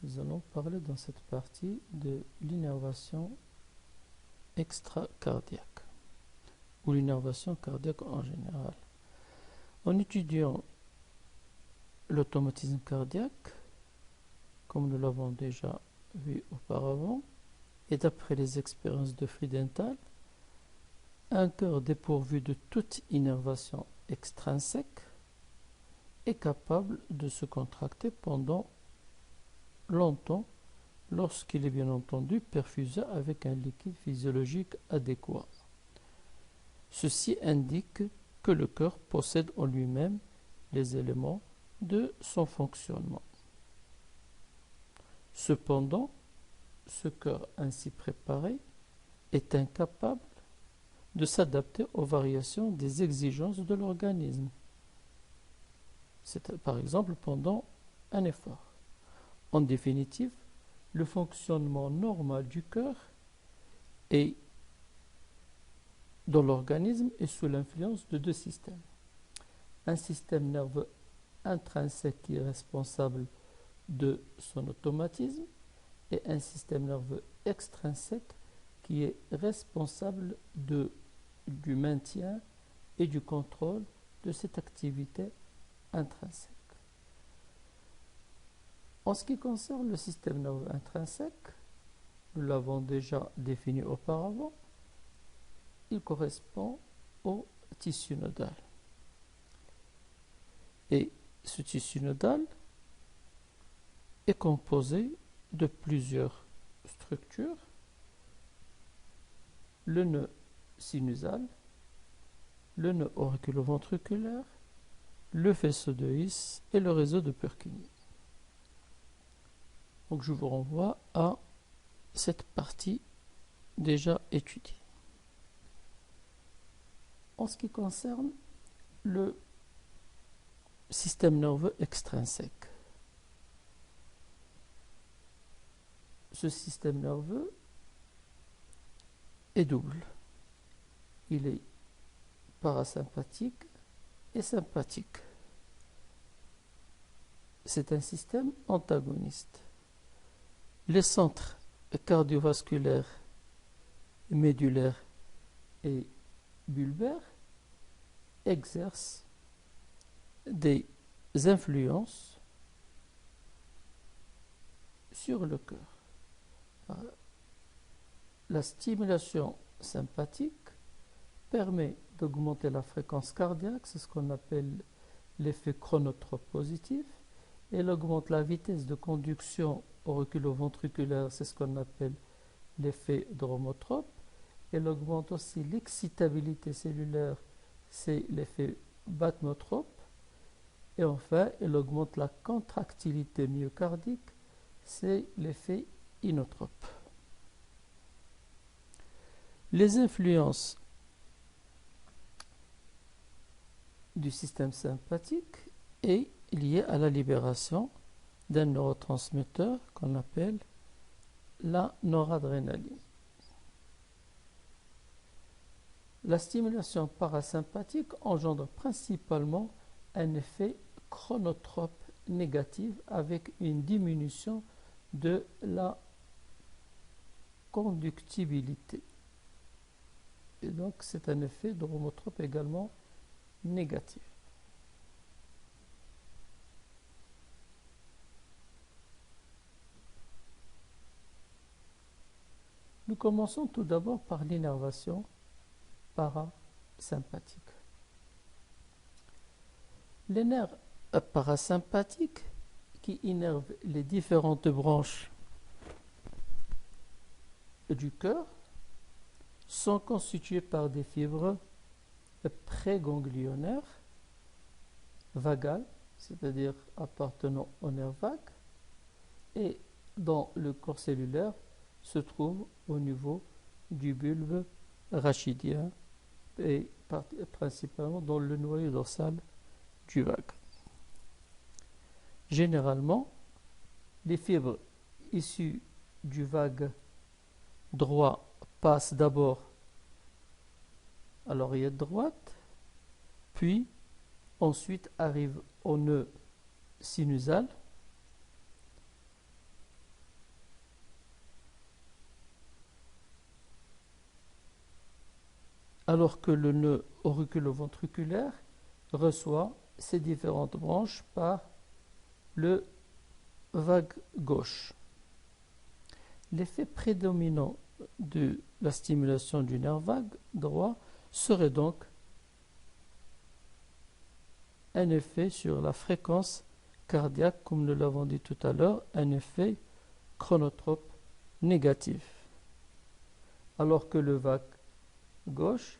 nous allons parler dans cette partie de l'innervation extracardiaque ou l'innervation cardiaque en général. En étudiant l'automatisme cardiaque, comme nous l'avons déjà vu auparavant, et d'après les expériences de Friedenthal, un cœur dépourvu de toute innervation extrinsèque est capable de se contracter pendant longtemps lorsqu'il est bien entendu perfusé avec un liquide physiologique adéquat. Ceci indique que le cœur possède en lui-même les éléments de son fonctionnement. Cependant, ce cœur ainsi préparé est incapable de s'adapter aux variations des exigences de l'organisme. C'est par exemple pendant un effort. En définitive, le fonctionnement normal du cœur dans l'organisme est sous l'influence de deux systèmes. Un système nerveux intrinsèque qui est responsable de son automatisme et un système nerveux extrinsèque qui est responsable du maintien et du contrôle de cette activité intrinsèque. En ce qui concerne le système nerveux intrinsèque, nous l'avons déjà défini auparavant, il correspond au tissu nodal. Et ce tissu nodal est composé de plusieurs structures: le nœud sinusal, le nœud auriculoventriculaire, le faisceau de His et le réseau de Purkinje. Donc je vous renvoie à cette partie déjà étudiée. En ce qui concerne le système nerveux extrinsèque, ce système nerveux est double. Il est parasympathique et sympathique. C'est un système antagoniste. Les centres cardiovasculaires, médulaires et bulbaires exercent des influences sur le cœur. La stimulation sympathique permet d'augmenter la fréquence cardiaque, c'est ce qu'on appelle l'effet chronotrope positif. Elle augmente la vitesse de conduction auriculoventriculaire, c'est ce qu'on appelle l'effet dromotrope. Elle augmente aussi l'excitabilité cellulaire, c'est l'effet bathmotrope. Et enfin, elle augmente la contractilité myocardique, c'est l'effet inotrope. Les influences du système sympathique est liée à la libération d'un neurotransmetteur qu'on appelle la noradrénaline. La stimulation parasympathique engendre principalement un effet chronotrope négatif avec une diminution de la conductibilité. Et donc c'est un effet dromotrope également négatif. Nous commençons tout d'abord par l'innervation parasympathique. Les nerfs parasympathiques qui innervent les différentes branches du cœur sont constitués par des fibres préganglionnaires vagales, c'est-à-dire appartenant au nerf vague, et dans le corps cellulaire se trouve au niveau du bulbe rachidien et principalement dans le noyau dorsal du vague. Généralement, les fibres issues du vague droit passent d'abord à l'oreillette droite, puis ensuite arrivent au nœud sinusal, alors que le nœud auriculo-ventriculaire reçoit ces différentes branches par le vague gauche. L'effet prédominant de la stimulation du nerf vague droit serait donc un effet sur la fréquence cardiaque, comme nous l'avons dit tout à l'heure, un effet chronotrope négatif. Alors que le vague gauche,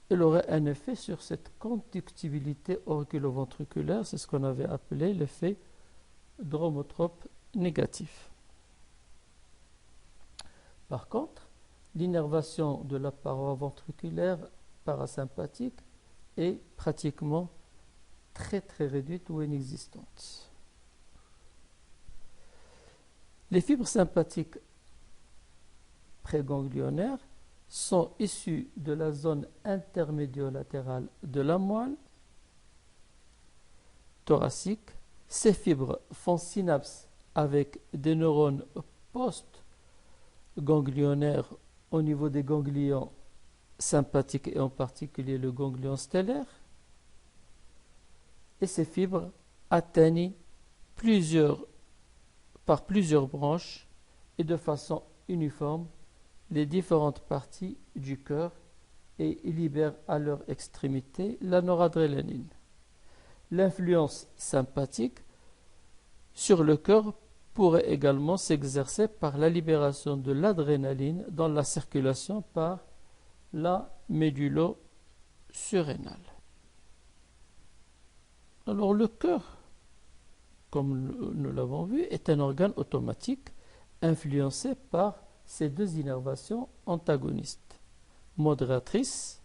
il aurait un effet sur cette conductibilité auriculo-ventriculaire, c'est ce qu'on avait appelé l'effet dromotrope négatif. Par contre, l'innervation de la paroi ventriculaire parasympathique est pratiquement très réduite ou inexistante. Les fibres sympathiques préganglionnaires sont issues de la zone intermédio-latérale de la moelle thoracique. Ces fibres font synapse avec des neurones post-ganglionnaires au niveau des ganglions sympathiques et en particulier le ganglion stellaire. Et ces fibres atteignent par plusieurs branches et de façon uniforme les différentes parties du cœur et libèrent à leur extrémité la noradrénaline. L'influence sympathique sur le cœur pourrait également s'exercer par la libération de l'adrénaline dans la circulation par la médullo-surrénale. Alors le cœur, comme nous l'avons vu, est un organe automatique influencé par ces deux innervations antagonistes, modératrices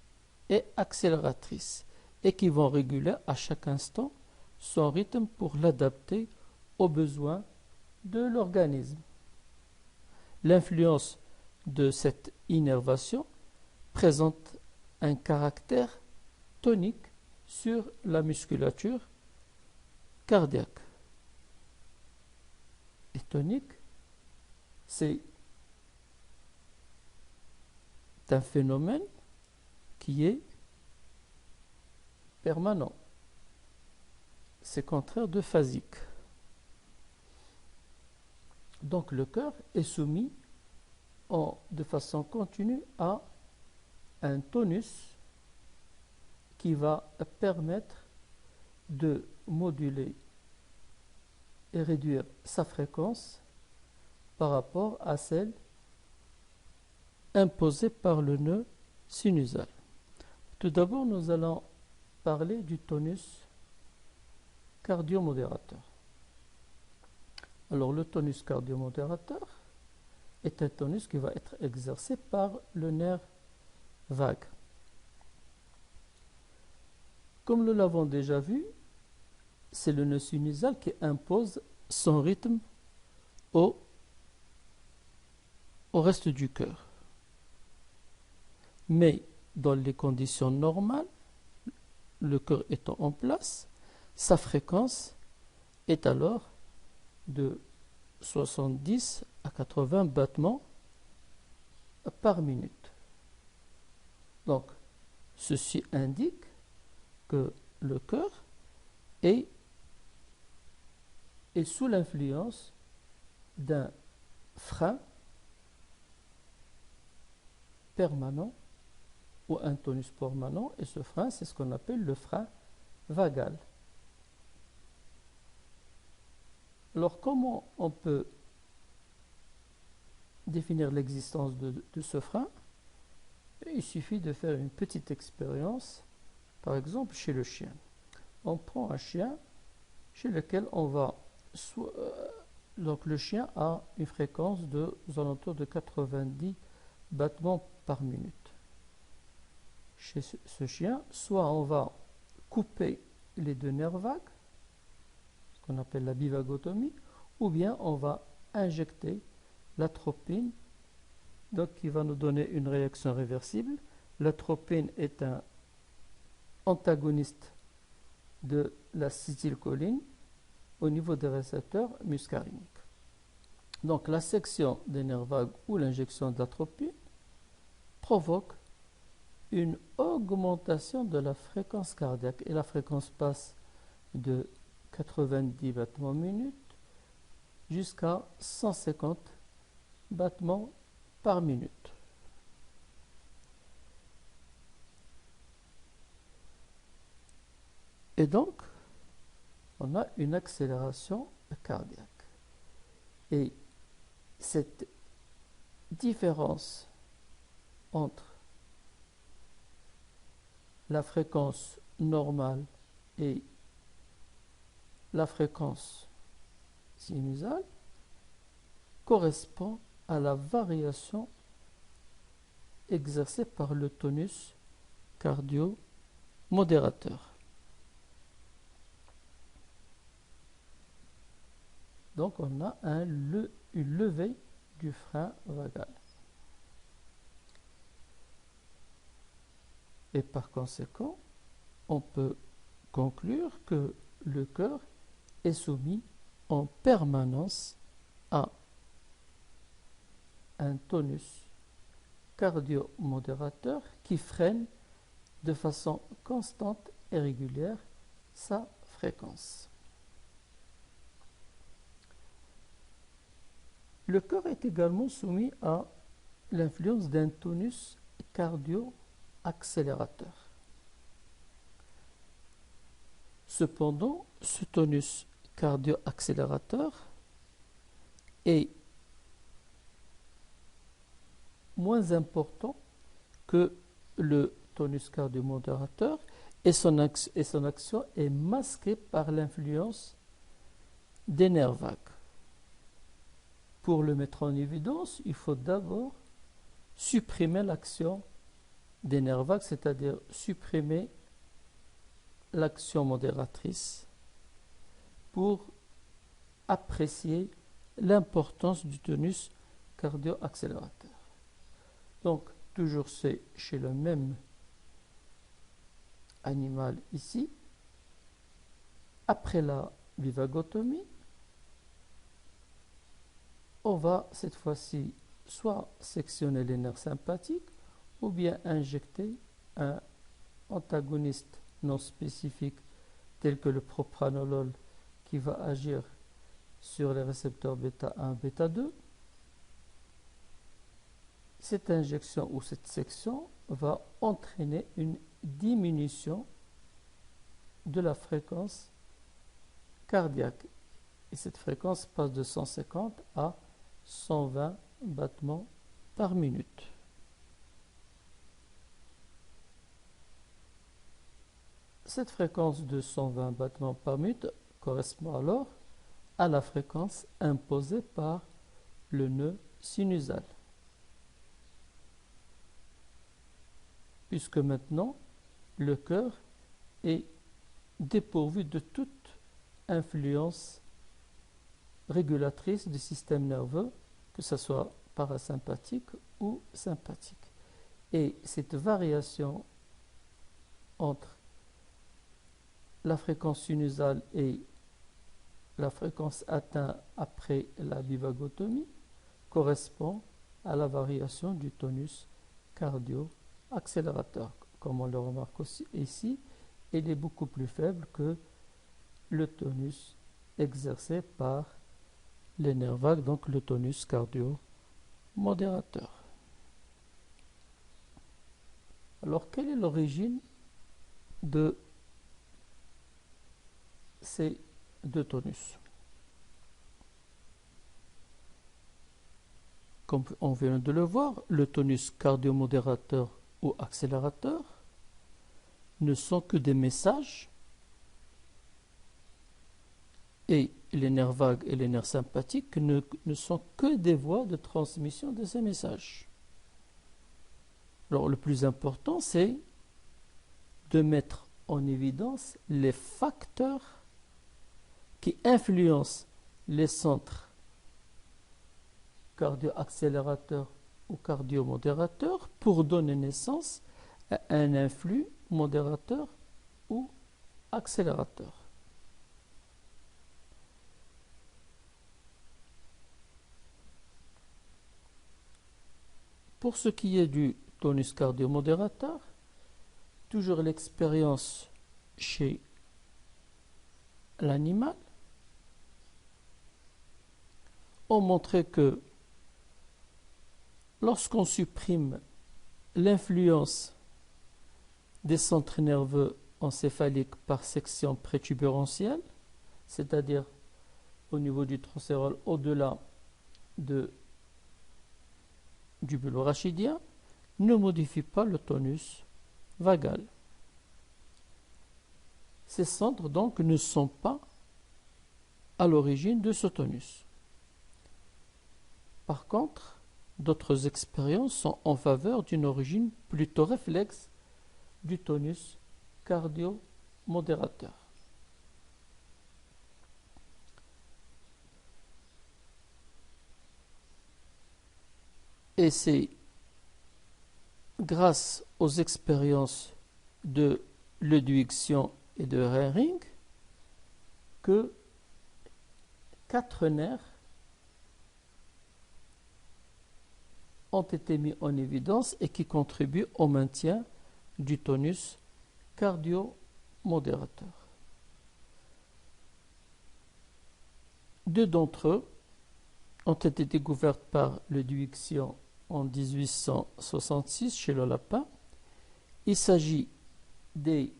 et accélératrices, et qui vont réguler à chaque instant son rythme pour l'adapter aux besoins de l'organisme. L'influence de cette innervation présente un caractère tonique sur la musculature cardiaque. Et tonique, c'est un phénomène qui est permanent. C'est contraire de phasique. Donc le cœur est soumis de façon continue à un tonus qui va permettre de moduler et réduire sa fréquence par rapport à celle imposée par le nœud sinusal. Tout d'abord, nous allons parler du tonus cardiomodérateur. Alors, le tonus cardiomodérateur est un tonus qui va être exercé par le nerf vague. Comme nous l'avons déjà vu, c'est le nœud sinusal qui impose son rythme au reste du cœur. Mais dans les conditions normales, le cœur étant en place, sa fréquence est alors de 70 à 80 battements par minute. Donc, ceci indique que le cœur est sous l'influence d'un frein permanent ou un tonus permanent, et ce frein, c'est ce qu'on appelle le frein vagal. Alors, comment on peut définir l'existence de ce frein? Il suffit de faire une petite expérience, par exemple chez le chien. On prend un chien chez lequel on va... donc le chien a une fréquence aux alentours de 90 battements par minute. Chez ce chien, soit on va couper les deux nerfs vagues, ce qu'on appelle la bivagotomie, ou bien on va injecter l'atropine, donc qui va nous donner une réaction réversible. L'atropine est un antagoniste de l'acétylcholine au niveau des récepteurs muscariniques. Donc la section des nerfs vagues ou l'injection d'atropine provoque une augmentation de la fréquence cardiaque. Et la fréquence passe de 90 battements minute jusqu'à 150 battements par minute. Et donc, on a une accélération cardiaque. Et cette différence entre la fréquence normale et la fréquence sinusale correspond à la variation exercée par le tonus cardio-modérateur. Donc on a une levée du frein vagal. Et par conséquent, on peut conclure que le cœur est soumis en permanence à un tonus cardio-modérateur qui freine de façon constante et régulière sa fréquence. Le cœur est également soumis à l'influence d'un tonus cardio-accélérateur. Cependant, ce tonus cardio-accélérateur est moins important que le tonus cardio-modérateur et son action est masquée par l'influence des nerfs vagues. Pour le mettre en évidence, il faut d'abord supprimer l'action des nerfs vagues, c'est-à-dire supprimer l'action modératrice pour apprécier l'importance du tonus cardio-accélérateur. Donc, toujours c'est chez le même animal ici. Après la bivagotomie, on va cette fois-ci soit sectionner les nerfs sympathiques ou bien injecter un antagoniste non spécifique tel que le propranolol qui va agir sur les récepteurs bêta 1, bêta 2. Cette injection ou cette section va entraîner une diminution de la fréquence cardiaque. Et cette fréquence passe de 150 à 120 battements par minute. Cette fréquence de 120 battements par minute correspond alors à la fréquence imposée par le nœud sinusal. Puisque maintenant, le cœur est dépourvu de toute influence régulatrice du système nerveux, que ce soit parasympathique ou sympathique. Et cette variation entre la fréquence sinusale et la fréquence atteinte après la bivagotomie correspond à la variation du tonus cardio-accélérateur. Comme on le remarque aussi ici, il est beaucoup plus faible que le tonus exercé par les nerfs vagues, donc le tonus cardio-modérateur. Alors, quelle est l'origine de ces deux tonus? Comme on vient de le voir, le tonus cardio-modérateur ou accélérateur ne sont que des messages et les nerfs vagues et les nerfs sympathiques ne sont que des voies de transmission de ces messages. Alors le plus important, c'est de mettre en évidence les facteurs qui influencent les centres cardio-accélérateurs ou cardio-modérateurs pour donner naissance à un influx modérateur ou accélérateur. Pour ce qui est du tonus cardio-modérateur, toujours l'expérience chez l'animal, ont montré que lorsqu'on supprime l'influence des centres nerveux encéphaliques par section prétubérantielle, c'est-à-dire au niveau du tronc cérébral au-delà du bulbe rachidien, ne modifie pas le tonus vagal. Ces centres donc ne sont pas à l'origine de ce tonus. Par contre, d'autres expériences sont en faveur d'une origine plutôt réflexe du tonus cardio-modérateur. Et c'est grâce aux expériences de Ludwigson et de Hering que 4 nerfs ont été mis en évidence et qui contribuent au maintien du tonus cardio-modérateur. 2 d'entre eux ont été découverts par Ludwigson en 1866 chez le lapin. Il s'agit des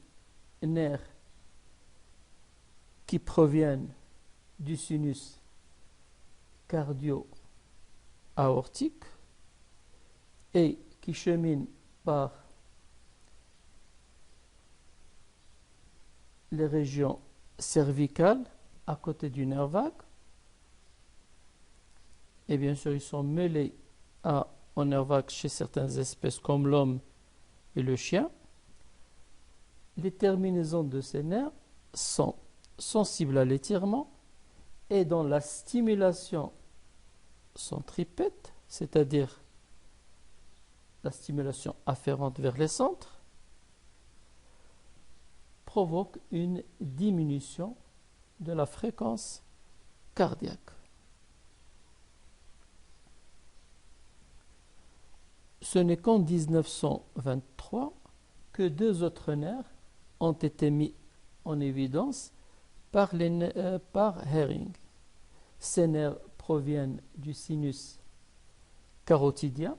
nerfs qui proviennent du sinus cardio-aortique et qui cheminent par les régions cervicales à côté du nerf vague. Et bien sûr, ils sont mêlés au nerf vague chez certaines espèces comme l'homme et le chien. Les terminaisons de ces nerfs sont sensibles à l'étirement et dans la stimulation centripète, c'est-à-dire la stimulation afférente vers les centres, provoque une diminution de la fréquence cardiaque. Ce n'est qu'en 1923 que 2 autres nerfs ont été mis en évidence par Hering. Ces nerfs proviennent du sinus carotidien.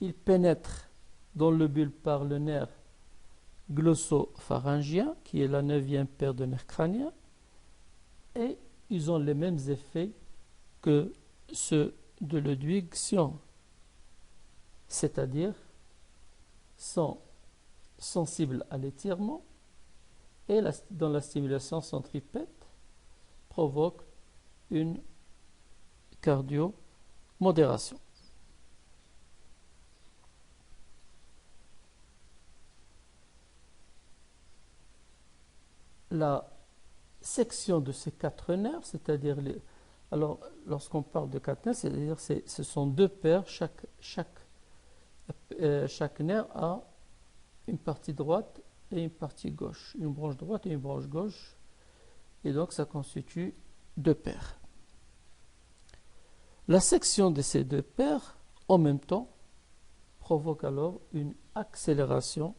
Ils pénètrent dans le bulbe par le nerf glossopharyngien, qui est la 9e paire de nerfs crâniens, et ils ont les mêmes effets que ceux de Ludwigson, c'est-à-dire sont sensibles à l'étirement et dans la stimulation centripète provoque une cardiomodération. La section de ces 4 nerfs, c'est-à-dire alors lorsqu'on parle de 4 nerfs, c'est-à-dire ce sont 2 paires, chaque nerf a une partie droite et une partie gauche, une branche droite et une branche gauche, et donc ça constitue 2 paires. La section de ces 2 paires, en même temps, provoque alors une accélération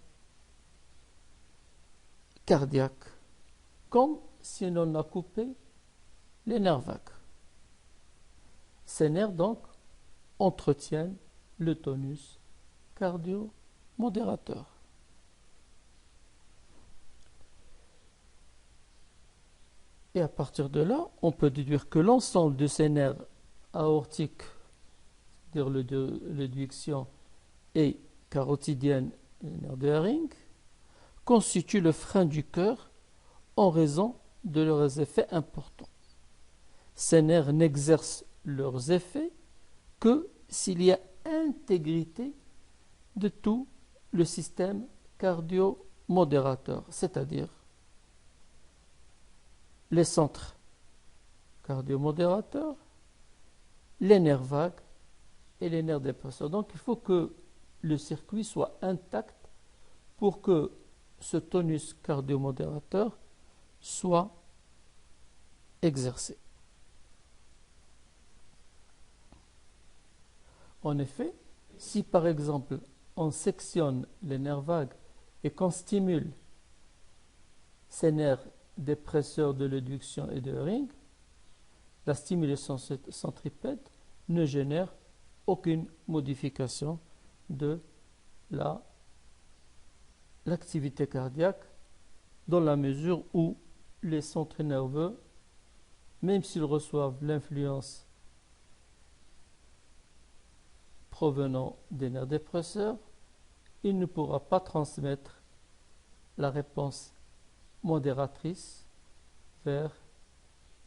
cardiaque, comme si l'on a coupé les nerfs vagues. Ces nerfs donc entretiennent le tonus cardio-modérateur. Et à partir de là, on peut déduire que l'ensemble de ces nerfs aortiques, c'est-à-dire le Ludwigson et carotidienne, les nerfs de Hering, constituent le frein du cœur en raison de leurs effets importants. Ces nerfs n'exercent leurs effets que s'il y a intégrité de tout le système cardio-modérateur, c'est-à-dire les centres cardio-modérateurs, les nerfs vagues et les nerfs dépresseurs. Donc il faut que le circuit soit intact pour que ce tonus cardio-modérateur soit exercé. En effet, si par exemple on sectionne les nerfs vagues et qu'on stimule ces nerfs dépresseurs de l'adduction et de ring, la stimulation centripète ne génère aucune modification de l'activité cardiaque, dans la mesure où les centres nerveux, même s'ils reçoivent l'influence provenant des nerfs dépresseurs, il ne pourra pas transmettre la réponse modératrice vers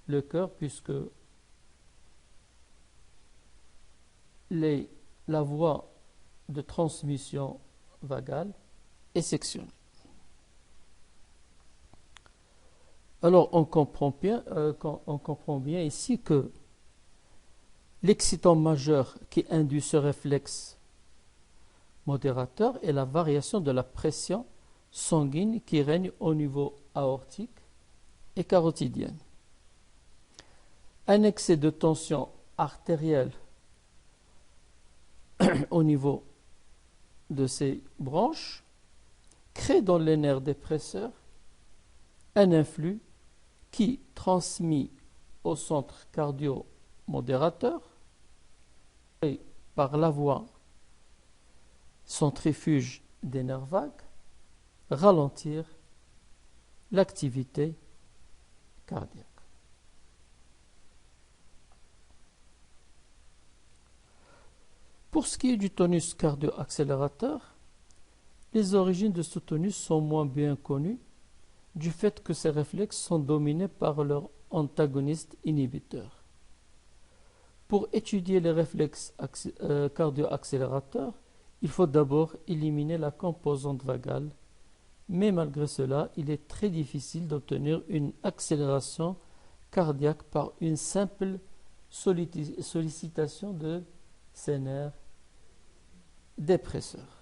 le cœur, puisque la voie de transmission vagale est sectionnée. Alors on comprend bien ici que l'excitant majeur qui induit ce réflexe modérateur est la variation de la pression sanguine qui règne au niveau aortique et carotidien. Un excès de tension artérielle au niveau de ces branches crée dans les nerfs dépresseurs un influx qui, transmis au centre cardio-modérateur et par la voie centrifuge des nerfs vagues, ralentir l'activité cardiaque. Pour ce qui est du tonus cardio-accélérateur, les origines de ce tonus sont moins bien connues du fait que ces réflexes sont dominés par leurs antagonistes inhibiteurs. Pour étudier les réflexes cardio-accélérateurs, il faut d'abord éliminer la composante vagale, mais malgré cela, il est très difficile d'obtenir une accélération cardiaque par une simple sollicitation de ces nerfs dépresseurs.